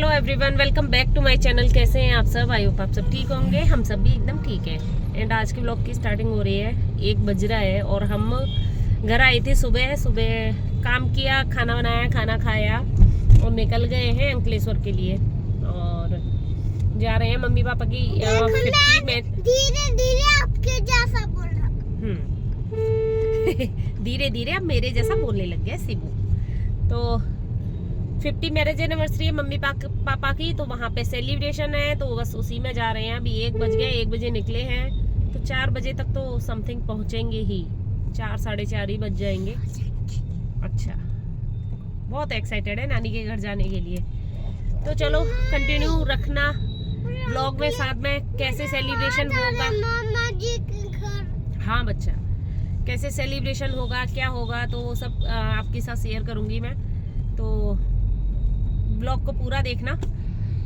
Hello everyone, welcome back to my channel. कैसे हैं आप सब? आई होप आप सब ठीक होंगे। हम सब भी एकदम ठीक है। एंड आज के ब्लॉग की स्टार्टिंग हो रही है, 1 बज रहा है और हम घर आए थे सुबह काम किया, खाना बनाया, खाना खाया और निकल गए हैं अंकलेश्वर के लिए। और जा रहे हैं मम्मी पापा की 50 में। धीरे धीरे आपके जैसा बोल रहा। धीरे धीरे अब मेरे जैसा बोलने लग गया शिबू। तो 50 मैरिज एनिवर्सरी है मम्मी पापा की, तो वहाँ पे सेलिब्रेशन है, तो बस उसी में जा रहे हैं। अभी 1 बज गया, 1 बजे निकले हैं तो 4 बजे तक तो समथिंग पहुँचेंगे ही। 4 साढ़े 4 ही बज जाएंगे। अच्छा, बहुत एक्साइटेड है नानी के घर जाने के लिए। तो चलो कंटिन्यू रखना ब्लॉग में, साथ में कैसे सेलिब्रेशन होगा। मामा जी के घर। हाँ बच्चा, कैसे सेलिब्रेशन होगा, क्या होगा, तो वो सब आपके साथ शेयर करूंगी मैं। तो ब्लॉग को पूरा देखना,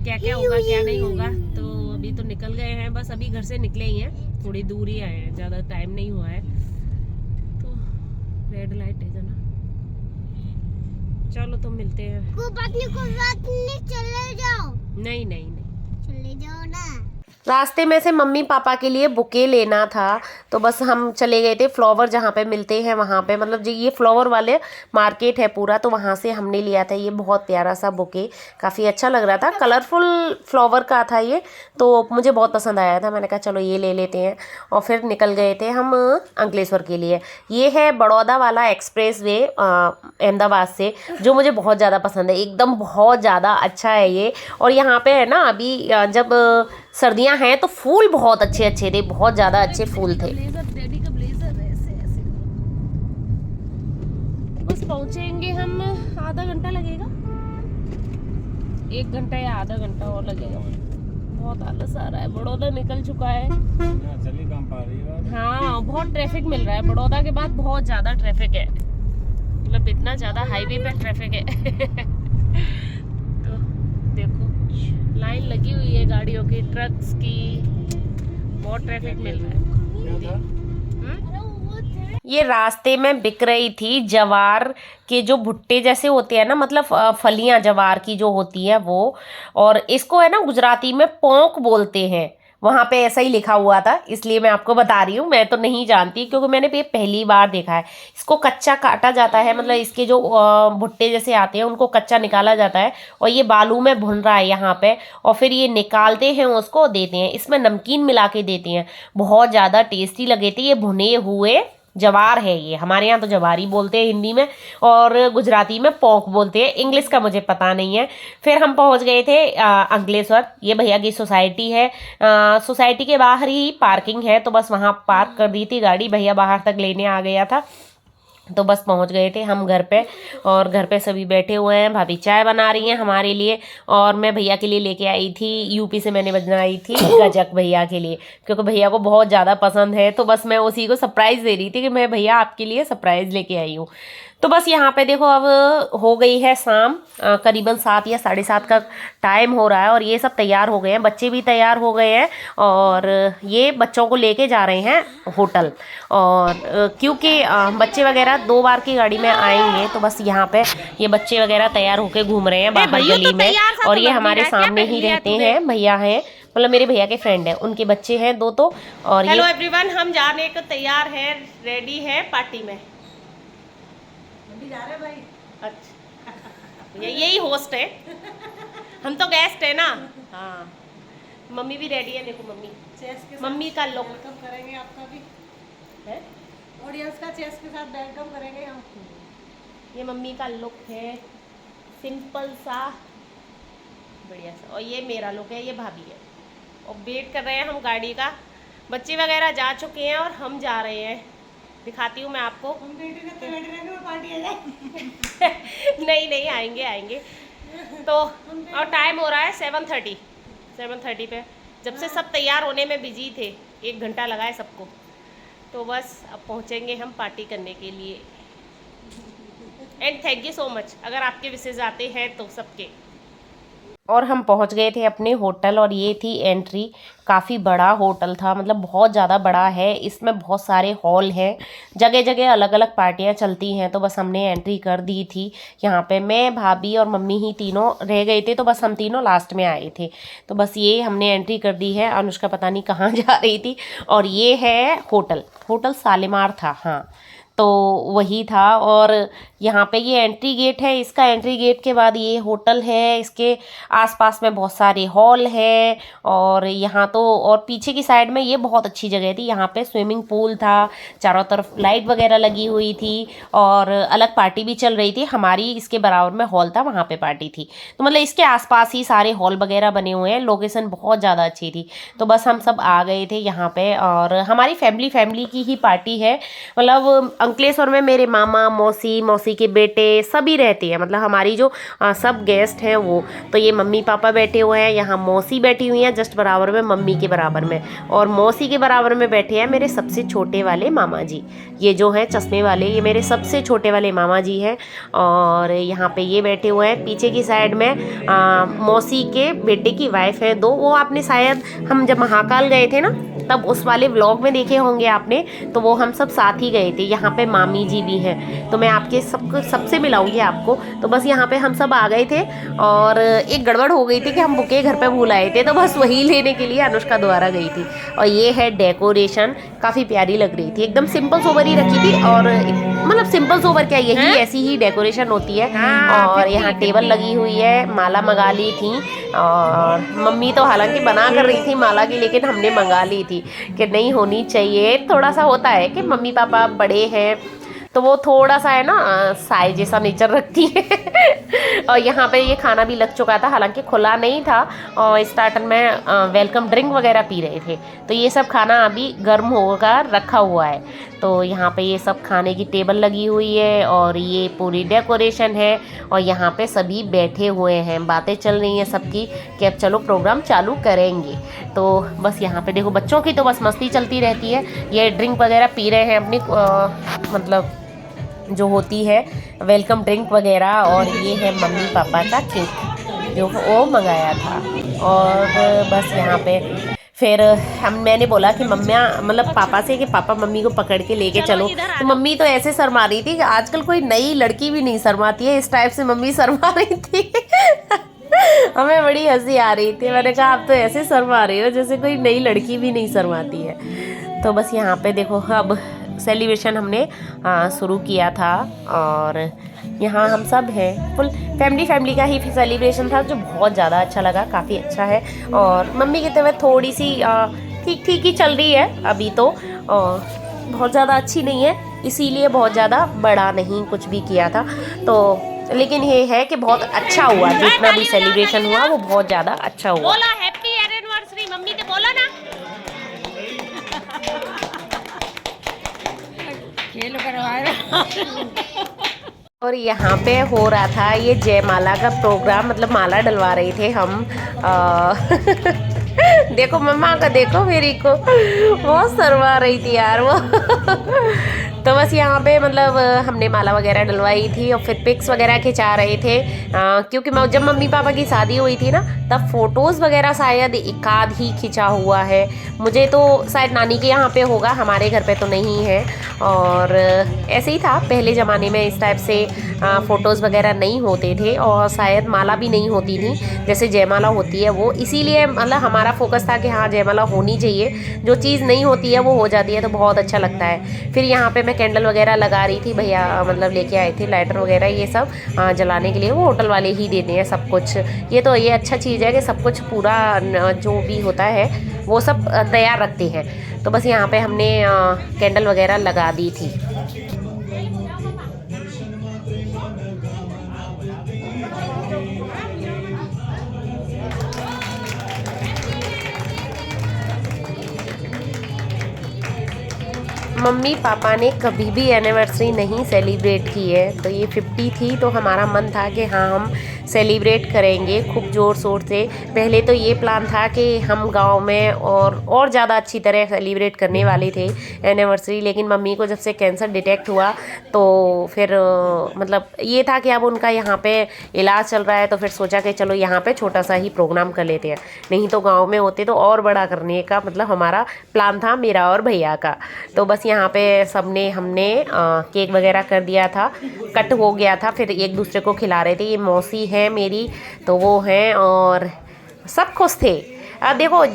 क्या क्या होगा क्या नहीं होगा। तो अभी तो निकल गए हैं, बस अभी घर से निकले ही हैं, थोड़ी दूर ही आए हैं, ज़्यादा टाइम नहीं हुआ है। तो रेड लाइट है ना, चलो तो मिलते हैं। को बात नहीं, चले जाओ। नहीं नहीं नहीं, चले जाओ ना। रास्ते में से मम्मी पापा के लिए बुके लेना था, तो बस हम चले गए थे फ्लावर जहाँ पे मिलते हैं वहाँ पे। मतलब जो ये फ्लावर वाले मार्केट है पूरा, तो वहाँ से हमने लिया था ये बहुत प्यारा सा बुके। काफ़ी अच्छा लग रहा था, कलरफुल फ्लावर का था ये, तो मुझे बहुत पसंद आया था। मैंने कहा चलो ये ले लेते हैं और फिर निकल गए थे हम अंकलेश्वर के लिए। ये है बड़ौदा वाला एक्सप्रेस वे अहमदाबाद से, जो मुझे बहुत ज़्यादा पसंद है, एकदम बहुत ज़्यादा अच्छा है ये। और यहाँ पे है ना अभी जब सर्दियां हैं तो फूल बहुत अच्छे अच्छे थे, बहुत ज़्यादा अच्छे फूल थे। डैडी का ब्लेजर ऐसे ऐसे। बस पहुँचेंगे हम, आधा घंटा लगेगा, 1 घंटा या आधा घंटा और लगेगा। बहुत आलस आ रहा है, बड़ौदा निकल चुका है। हाँ, बहुत ट्रैफिक मिल रहा है, बड़ौदा के बाद बहुत ज़्यादा ट्रैफिक है, मतलब इतना ज़्यादा हाईवे पे ट्रैफिक है। तो देखो लाइन लगी हुई है गाड़ियों की, ट्रक्स की, बहुत ट्रैफिक मिल रहा है। ये रास्ते में बिक रही थी जवार के जो भुट्टे जैसे होते हैं ना, मतलब फलियां जवार की जो होती है वो। और इसको है ना गुजराती में पोंक बोलते हैं, वहाँ पे ऐसा ही लिखा हुआ था, इसलिए मैं आपको बता रही हूँ। मैं तो नहीं जानती क्योंकि मैंने ये पहली बार देखा है। इसको कच्चा काटा जाता है, मतलब इसके जो भुट्टे जैसे आते हैं उनको कच्चा निकाला जाता है और ये बालू में भुन रहा है यहाँ पे, और फिर ये निकालते हैं उसको देते हैं, इसमें नमकीन मिला के देते हैं। बहुत ज़्यादा टेस्टी लगे थे। ये भुने हुए जवार है, ये हमारे यहाँ तो जवारी बोलते हैं हिंदी में, और गुजराती में पोंक बोलते हैं, इंग्लिश का मुझे पता नहीं है। फिर हम पहुँच गए थे अंकलेश्वर। ये भैया की सोसाइटी है, सोसाइटी के बाहर ही पार्किंग है, तो बस वहाँ पार्क कर दी थी गाड़ी, भैया बाहर तक लेने आ गया था। तो बस पहुंच गए थे हम घर पे, और घर पे सभी बैठे हुए हैं। भाभी चाय बना रही हैं हमारे लिए, और मैं भैया के लिए लेके आई थी, यूपी से मैंने बनाई थी गजक भैया के लिए, क्योंकि भैया को बहुत ज़्यादा पसंद है। तो बस मैं उसी को सरप्राइज़ दे रही थी कि मैं भैया आपके लिए सरप्राइज़ लेके आई हूँ। तो बस यहाँ पे देखो अब हो गई है शाम, करीबन 7 या 7:30 का टाइम हो रहा है, और ये सब तैयार हो गए हैं, बच्चे भी तैयार हो गए हैं, और ये बच्चों को लेके जा रहे हैं होटल। और क्योंकि बच्चे वगैरह 2 बार की गाड़ी में आएंगे, तो बस यहाँ पे ये बच्चे वगैरह तैयार होके घूम रहे हैं बाहर गली में। और ये हमारे सामने ही रहते हैं, भैया हैं, मतलब मेरे भैया के फ्रेंड हैं, उनके बच्चे हैं 2 तो। और हेलो एवरीवन, हम जाने को तैयार हैं, रेडी है पार्टी में जा रहे भाई। अच्छा, यही होस्ट है, हम तो गेस्ट है ना। हाँ, मम्मी भी रेडी है, देखो मम्मी का लुक वेलकम करेंगे आपका भी है, ऑडियंस का चेस के साथ वेलकम करेंगे हम। ये मम्मी का लुक है, सिंपल सा बढ़िया सा, और ये मेरा लुक है, ये भाभी है। और वेट कर रहे हैं हम गाड़ी का, बच्चे वगैरह जा चुके हैं और हम जा रहे हैं। दिखाती हूँ मैं आपको। हम पार्टी आ जाए। नहीं नहीं, आएंगे आएंगे। तो और टाइम हो रहा है 7:30 पे, जब से सब तैयार होने में बिजी थे, 1 घंटा लगा है सबको। तो बस अब पहुँचेंगे हम पार्टी करने के लिए। And thank you so much, अगर आपके विशेष आते हैं तो सबके। और हम पहुंच गए थे अपने होटल और ये थी एंट्री। काफ़ी बड़ा होटल था, मतलब बहुत ज़्यादा बड़ा है। इसमें बहुत सारे हॉल हैं, जगह जगह अलग अलग पार्टियां चलती हैं। तो बस हमने एंट्री कर दी थी। यहाँ पे मैं, भाभी और मम्मी ही तीनों रह गए थे, तो बस हम तीनों लास्ट में आए थे। तो बस ये हमने एंट्री कर दी है। अनुष्का पता नहीं कहाँ जा रही थी। और ये है होटल, होटल शालीमार था, हाँ तो वही था। और यहाँ पे ये एंट्री गेट है। इसका एंट्री गेट के बाद ये होटल है। इसके आसपास में बहुत सारे हॉल हैं। और यहाँ तो और पीछे की साइड में ये बहुत अच्छी जगह थी। यहाँ पे स्विमिंग पूल था, चारों तरफ लाइट वगैरह लगी हुई थी और अलग पार्टी भी चल रही थी। हमारी इसके बराबर में हॉल था, वहाँ पे पार्टी थी। तो मतलब इसके आसपास ही सारे हॉल वगैरह बने हुए हैं। लोकेशन बहुत ज़्यादा अच्छी थी। तो बस हम सब आ गए थे यहाँ पे। और हमारी फैमिली की ही पार्टी है। मतलब अंकलेश्वर में मेरे मामा, मौसी के बेटे सभी रहते हैं। मतलब हमारी जो सब गेस्ट हैं वो। तो ये मम्मी पापा बैठे हुए हैं, यहाँ मौसी बैठी हुई हैं जस्ट बराबर में, मम्मी के बराबर में। और मौसी के बराबर में बैठे हैं मेरे सबसे छोटे वाले मामा जी। ये जो हैं चश्मे वाले, ये मेरे सबसे छोटे वाले मामा जी हैं। और यहाँ पे ये बैठे हुए हैं। पीछे की साइड में मौसी के बेटे की वाइफ है दो। वो आपने शायद, हम जब महाकाल गए थे ना, तब उस वाले व्लॉग में देखे होंगे आपने। तो वो हम सब साथ ही गए थे। यहाँ पे मामी जी भी हैं, तो मैं आपके सबसे मिलाऊंगी आपको। तो बस यहाँ पे हम सब आ गए थे। और एक गड़बड़ हो गई थी कि हम बुके घर पे भूल आए थे, तो बस वही लेने के लिए अनुष्का द्वारा गई थी। और ये है डेकोरेशन, काफ़ी प्यारी लग रही थी। एकदम सिंपल सोबर ही रखी थी। और मतलब सिंपल सोबर क्या, यही ऐसी ही डेकोरेशन होती है। और यहाँ टेबल लगी हुई है, माला मंगा ली थी। और मम्मी तो हालांकि बना कर रही थी माला की, लेकिन हमने मंगा ली थी कि नहीं होनी चाहिए। थोड़ा सा होता है कि मम्मी पापा बड़े हैं तो वो थोड़ा सा है ना साई जैसा नेचर रखती है। और यहाँ पे ये खाना भी लग चुका था, हालांकि खुला नहीं था। और स्टार्टर में वेलकम ड्रिंक वगैरह पी रहे थे। तो ये सब खाना अभी गर्म होकर रखा हुआ है। तो यहाँ पे ये सब खाने की टेबल लगी हुई है और ये पूरी डेकोरेशन है। और यहाँ पे सभी बैठे हुए हैं, बातें चल रही हैं सबकी कि अब चलो प्रोग्राम चालू करेंगे। तो बस यहाँ पे देखो, बच्चों की तो बस मस्ती चलती रहती है। ये ड्रिंक वगैरह पी रहे हैं अपनी मतलब जो होती है वेलकम ड्रिंक वगैरह। और ये है मम्मी पापा का केक जो वो मंगाया था। और बस यहाँ पे फिर मैंने बोला कि मम्मिया, मतलब पापा से, कि पापा मम्मी को पकड़ के लेके चलो। तो मम्मी तो ऐसे शर्मा रही थी कि आजकल कोई नई लड़की भी नहीं शर्माती है, इस टाइप से मम्मी शर्मा रही थी। हमें बड़ी हंसी आ रही थी। मैंने कहा आप तो ऐसे शर्मा रही हो जैसे कोई नई लड़की भी नहीं शर्माती है। तो बस यहाँ पे देखो, अब सेलिब्रेशन हमने शुरू किया था। और यहाँ हम सब हैं, फुल फैमिली का ही सेलिब्रेशन था, जो बहुत ज़्यादा अच्छा लगा, काफ़ी अच्छा है। और मम्मी की तबीयत थोड़ी सी ठीक ही चल रही है अभी तो, बहुत ज़्यादा अच्छी नहीं है, इसीलिए बहुत ज़्यादा बड़ा नहीं कुछ भी किया था। तो लेकिन ये है कि बहुत अच्छा हुआ, जितना भी सेलिब्रेशन हुआ वो बहुत ज़्यादा अच्छा हुआ। बोला हैप्पी एनिवर्सरी मम्मी के, बोला ना। खेल और यहाँ पे हो रहा था ये जयमाला का प्रोग्राम, मतलब माला डलवा रहे थे हम। देखो मम्मा का, देखो मेरी को बहुत शर्मा रही थी यार वो। तो बस यहाँ पे मतलब हमने माला वगैरह डलवाई थी और फिर पिक्स वगैरह खिंचा रहे थे। क्योंकि जब मम्मी पापा की शादी हुई थी ना, तब फोटोज़ वगैरह शायद एकाध ही खिंचा हुआ है। मुझे तो शायद नानी के यहाँ पे होगा, हमारे घर पे तो नहीं है। और ऐसे ही था पहले ज़माने में, इस टाइप से फ़ोटोज़ वगैरह नहीं होते थे। और शायद माला भी नहीं होती थी जैसे जयमाला होती है वो। इसीलिए मतलब हमारा फोकस था कि हाँ जयमाला होनी चाहिए, जो चीज़ नहीं होती है वो हो जाती है तो बहुत अच्छा लगता है। फिर यहाँ पे मैं कैंडल वगैरह लगा रही थी, भैया मतलब लेके आए थे लाइटर वगैरह, ये सब जलाने के लिए। वो होटल वाले ही देते हैं सब कुछ। ये तो ये अच्छा चीज़ है कि सब कुछ पूरा जो भी होता है वो सब तैयार रखते हैं। तो बस यहाँ पे हमने कैंडल वगैरह लगा दी थी। मम्मी पापा ने कभी भी एनिवर्सरी नहीं सेलिब्रेट की है, तो ये 50 थी तो हमारा मन था कि हाँ हम सेलिब्रेट करेंगे खूब ज़ोर शोर से। पहले तो ये प्लान था कि हम गांव में और ज़्यादा अच्छी तरह सेलिब्रेट करने वाले थे एनिवर्सरी, लेकिन मम्मी को जब से कैंसर डिटेक्ट हुआ तो फिर मतलब ये था कि अब उनका यहाँ पे इलाज चल रहा है, तो फिर सोचा कि चलो यहाँ पे छोटा सा ही प्रोग्राम कर लेते हैं। नहीं तो गाँव में होते तो और बड़ा करने का मतलब हमारा प्लान था, मेरा और भैया का। तो बस यहाँ पे हमने केक वगैरह कर दिया था, कट हो गया था, फिर एक दूसरे को खिला रहे थे। ये मौसी है मेरी, तो वो हैं और सब खुश थे। देखो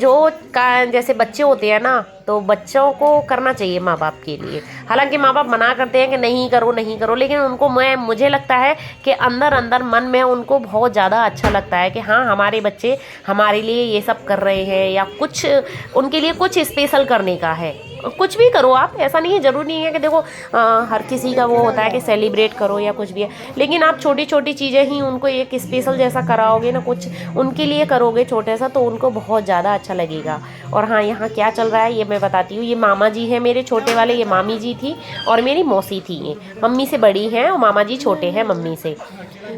जैसे बच्चे होते हैं ना, तो बच्चों को करना चाहिए माँ बाप के लिए। हालांकि माँ बाप मना करते हैं कि नहीं करो, लेकिन उनको मुझे लगता है कि अंदर मन में उनको बहुत ज़्यादा अच्छा लगता है कि हाँ हमारे बच्चे हमारे लिए ये सब कर रहे हैं, या कुछ उनके लिए कुछ स्पेशल करने का है। कुछ भी करो आप, ऐसा नहीं है, ज़रूरी नहीं है कि देखो हर किसी का वो होता है कि सेलिब्रेट करो या कुछ भी है, लेकिन आप छोटी छोटी चीज़ें ही उनको एक स्पेशल जैसा कराओगे ना, कुछ उनके लिए करोगे छोटे सा, तो उनको बहुत ज़्यादा अच्छा लगेगा। और हाँ, यहाँ क्या चल रहा है ये मैं बताती हूँ। ये मामा जी हैं मेरे छोटे वाले, ये मामी जी थी और मेरी मौसी थी। ये मम्मी से बड़ी हैं और मामा जी छोटे हैं मम्मी से।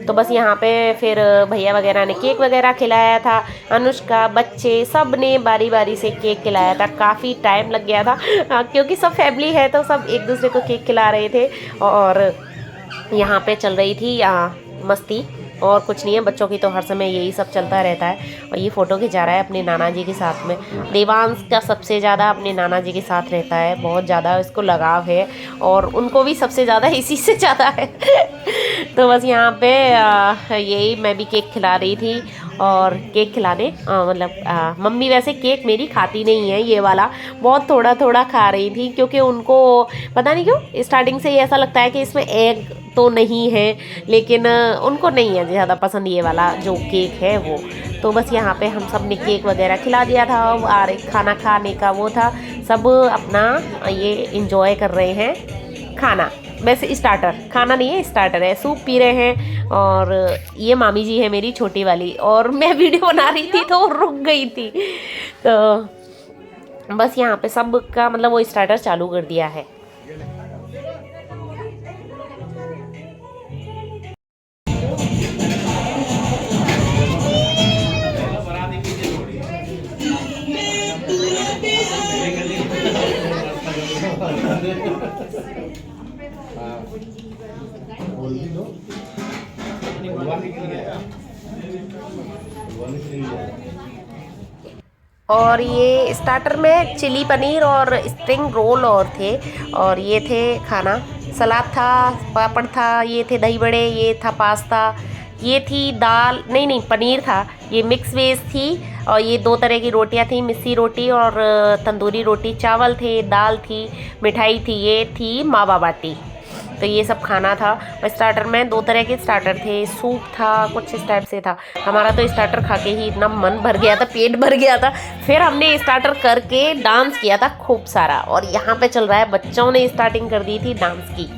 तो बस यहाँ पे फिर भैया वगैरह ने केक वगैरह खिलाया था, अनुष्का, बच्चे सब ने बारी बारी से केक खिलाया था। काफ़ी टाइम लग गया था क्योंकि सब फैमिली है तो सब एक दूसरे को केक खिला रहे थे। और यहाँ पे चल रही थी मस्ती, और कुछ नहीं है। बच्चों की तो हर समय यही सब चलता रहता है। और ये फ़ोटो खिंचा रहा है अपने नाना जी के साथ में। देवांश का सबसे ज़्यादा अपने नाना जी के साथ रहता है, बहुत ज़्यादा इसको लगाव है, और उनको भी सबसे ज़्यादा इसी से ज़्यादा है। तो बस यहाँ पे यही मैं भी केक खिला रही थी। और केक खिलाने मतलब मम्मी वैसे केक मेरी खाती नहीं है, ये वाला बहुत थोड़ा थोड़ा खा रही थी, क्योंकि उनको पता नहीं क्यों स्टार्टिंग से ही ऐसा लगता है कि इसमें एग तो नहीं है, लेकिन उनको नहीं है ज़्यादा पसंद ये वाला जो केक है वो। तो बस यहाँ पे हम सब ने केक वगैरह खिला दिया था और खाना खाने का वो था, सब अपना ये इंजॉय कर रहे हैं खाना। वैसे स्टार्टर, खाना नहीं है स्टार्टर है, सूप पी रहे हैं। और ये मामी जी है मेरी छोटी वाली, और मैं वीडियो बना रही थी तो रुक गई थी। तो बस यहाँ पे सब का मतलब वो स्टार्टर चालू कर दिया है। और ये स्टार्टर में चिली पनीर और स्प्रिंग रोल और थे, और ये थे खाना। सलाद था, पापड़ था, ये थे दही बड़े, ये था पास्ता, ये थी दाल, नहीं पनीर था, ये मिक्स वेज थी, और ये 2 तरह की रोटियां थी, मिस्सी रोटी और तंदूरी रोटी, चावल थे, दाल थी, मिठाई थी, ये थी मावा बाटी। तो ये सब खाना था। और स्टार्टर में 2 तरह के स्टार्टर थे, सूप था, कुछ इस टाइप से था। हमारा तो स्टार्टर खा के ही इतना मन भर गया था, पेट भर गया था। फिर हमने स्टार्टर करके डांस किया था खूब सारा। और यहाँ पे चल रहा है, बच्चों ने स्टार्टिंग कर दी थी डांस की।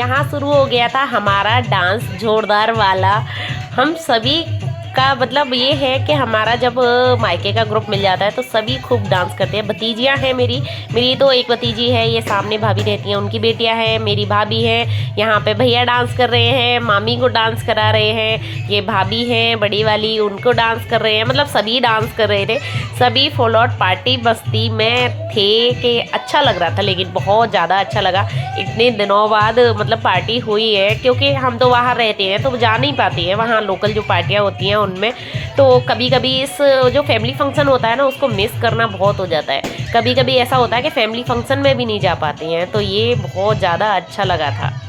यहाँ शुरू हो गया था हमारा डांस जोरदार वाला। हम सभी का मतलब ये है कि हमारा जब मायके का ग्रुप मिल जाता है तो सभी खूब डांस करते हैं। भतीजियाँ हैं मेरी तो एक भतीजी है, ये सामने भाभी रहती हैं, उनकी बेटियाँ हैं, मेरी भाभी है, यहाँ पे भैया डांस कर रहे हैं, मामी को डांस करा रहे हैं, ये भाभी हैं बड़ी वाली, उनको डांस कर रहे हैं, मतलब सभी डांस कर रहे थे। सभी फुल आउट पार्टी मस्ती में थे कि अच्छा लग रहा था, लेकिन बहुत ज़्यादा अच्छा लगा। इतने दिनों बाद मतलब पार्टी हुई है, क्योंकि हम तो बाहर रहते हैं तो जा नहीं पाती हैं वहाँ लोकल जो पार्टियाँ होती हैं उनमें। तो कभी कभी इस जो फैमिली फंक्शन होता है ना उसको मिस करना बहुत हो जाता है। कभी कभी ऐसा होता है कि फैमिली फंक्शन में भी नहीं जा पाती हैं, तो ये बहुत ज़्यादा अच्छा लगा था।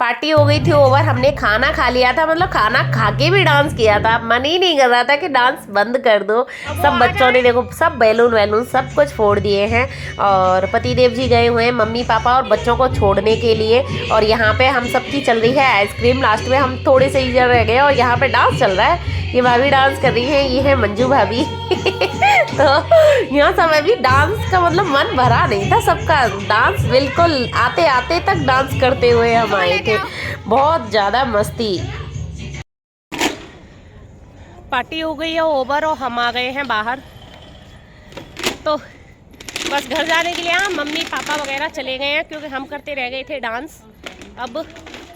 पार्टी हो गई थी ओवर, हमने खाना खा लिया था, मतलब खाना खा के भी डांस किया था। मन ही नहीं कर रहा था कि डांस बंद कर दो। सब बच्चों ने देखो सब बैलून वैलून सब कुछ फोड़ दिए हैं, और पतिदेव जी गए हुए हैं मम्मी पापा और बच्चों को छोड़ने के लिए। और यहाँ पे हम सबकी चल रही है आइसक्रीम, लास्ट में हम थोड़े से ही रह गए और यहाँ पे डांस चल रहा है। ये भाभी डांस कर रही है, ये है मंजू भाभी। तो यहाँ समय भी डांस का मतलब मन भरा नहीं था, सबका डांस बिल्कुल आते आते तक डांस करते हुए हम आए थे। बहुत ज़्यादा मस्ती। पार्टी हो गई है ओवर और हम आ गए हैं बाहर, तो बस घर जाने के लिए हम मम्मी पापा वगैरह चले गए हैं, क्योंकि हम करते रह गए थे डांस। अब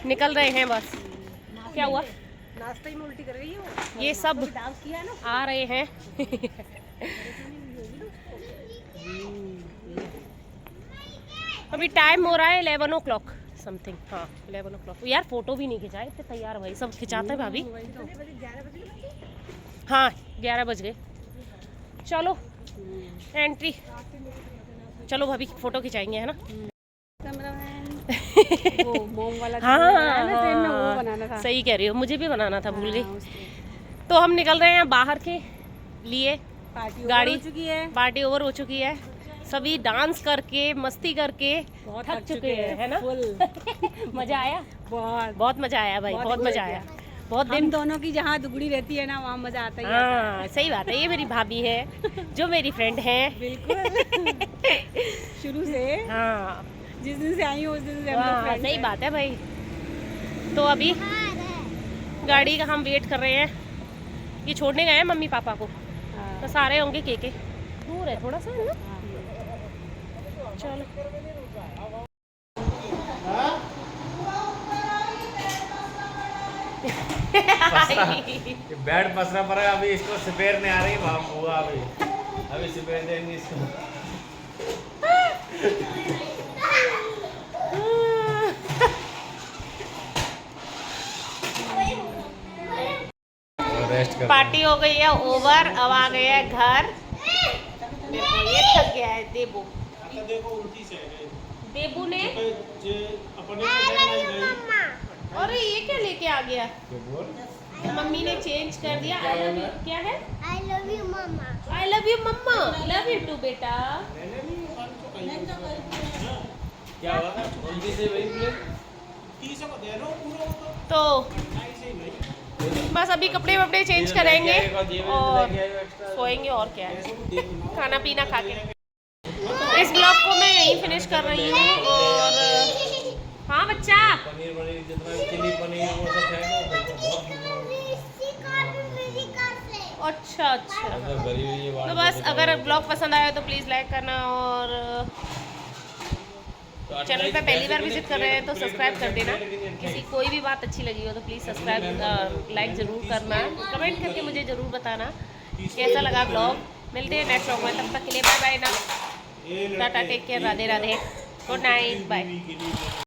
निकल रहे हैं बस। क्या हुआ? नाश्ते में उल्टी कर रही है वो। ये सब डांस किया ना, आ रहे हैं। अभी टाइम हो रहा है 11 o'clock समथिंग। हाँ 11 o'clock। यार फोटो भी नहीं खिंचाए, इतने तैयार भाई सब खिंचाते हैं भाभी। हाँ 11 बज गए। चलो एंट्री, चलो भाभी फोटो खिंचाएंगे है ना। वो मोम वाला हाँ वो बनाना था। सही कह रही हो, मुझे भी बनाना था, भूल गई। तो हम निकल रहे हैं बाहर के लिए। गाड़ी हो चुकी है, पार्टी ओवर हो चुकी है, सभी डांस करके मस्ती करके थक चुके हैं है ना। मजा आया, बहुत मजा आया भाई, बहुत मजा आया। बहुत दिन दोनों की जहाँ दुगड़ी रहती है ना वहाँ मजा आता है। हाँ सही बात है। ये मेरी भाभी है जो मेरी फ्रेंड है बिल्कुल शुरू से। हाँ जिस दिन से आई हूँ उस दिन से हम लोग फ्रेंड सही हैं। बात है भाई। तो अभी गाड़ी का हम वेट कर रहे हैं, ये छोड़ने गए हैं मम्मी पापा को, हाँ। तो सारे होंगे केके, दूर है थोड़ा सा है ना। चलो ये बेड पसरा पड़ा है, अभी इसको स्पेयर नहीं आ रही हुआ, अभी स्पेयर देंगे इसको। रेस्ट कर। पार्टी हो गई है ओवर, अब आ गए हैं घर। देखो ये थक गया है देबू। देबू ने अरे ये क्या लेके आ गया? मम्मी ने चेंज कर दिया। आई लव यू क्या है? I love you mamma. I love you mamma. Love you too बेटा। क्या हुआ? उल्टी से वही प्लेट तो बस अभी कपड़े वपड़े चेंज करेंगे और सोएंगे और क्या है, खाना पीना खा के। इस ब्लॉग को मैं यहीं फिनिश कर रही हूँ। और हाँ बच्चा, पनीर वनीर जितना भी चिली पनीर वो सब खाएंगे। अच्छा अच्छा। गरीब ये तो बस अगर ब्लॉग पसंद आया तो प्लीज़ लाइक करना और चैनल पे पहली बार विजिट कर रहे हैं तो सब्सक्राइब कर देना। किसी कोई भी बात अच्छी लगी हो तो प्लीज़ सब्सक्राइब लाइक ज़रूर करना, कमेंट करके मुझे ज़रूर बताना कैसा लगा ब्लॉग। मिलते हैं नेक्स्ट व्लॉग में, तब तक के लिए बाय बाय ना, tata, take care, Radhe Radhe, good night, bye.